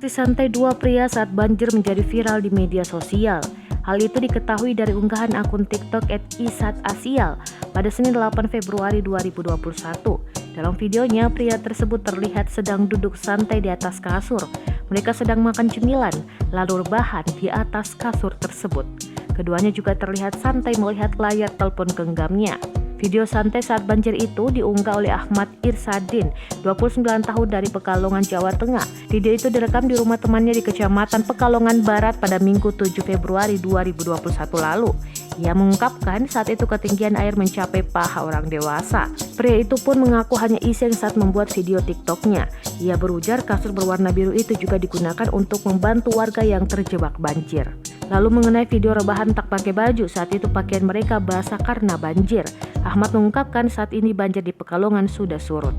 Aksi santai dua pria saat banjir menjadi viral di media sosial. Hal itu diketahui dari unggahan akun TikTok @isatasial pada Senin 8 Februari 2021. Dalam videonya, pria tersebut terlihat sedang duduk santai di atas kasur. Mereka sedang makan cemilan, lalu rebahan di atas kasur tersebut. Keduanya juga terlihat santai melihat layar telepon genggamnya. Video santai saat banjir itu diunggah oleh Ahmad Irsadin, 29 tahun dari Pekalongan, Jawa Tengah. Video itu direkam di rumah temannya di Kecamatan Pekalongan Barat pada Minggu 7 Februari 2021 lalu. Ia mengungkapkan saat itu ketinggian air mencapai paha orang dewasa. Pria itu pun mengaku hanya iseng saat membuat video TikToknya. Ia berujar kasur berwarna biru itu juga digunakan untuk membantu warga yang terjebak banjir. Lalu mengenai video rebahan tak pakai baju, saat itu pakaian mereka basah karena banjir. Ahmad mengungkapkan saat ini banjir di Pekalongan sudah surut.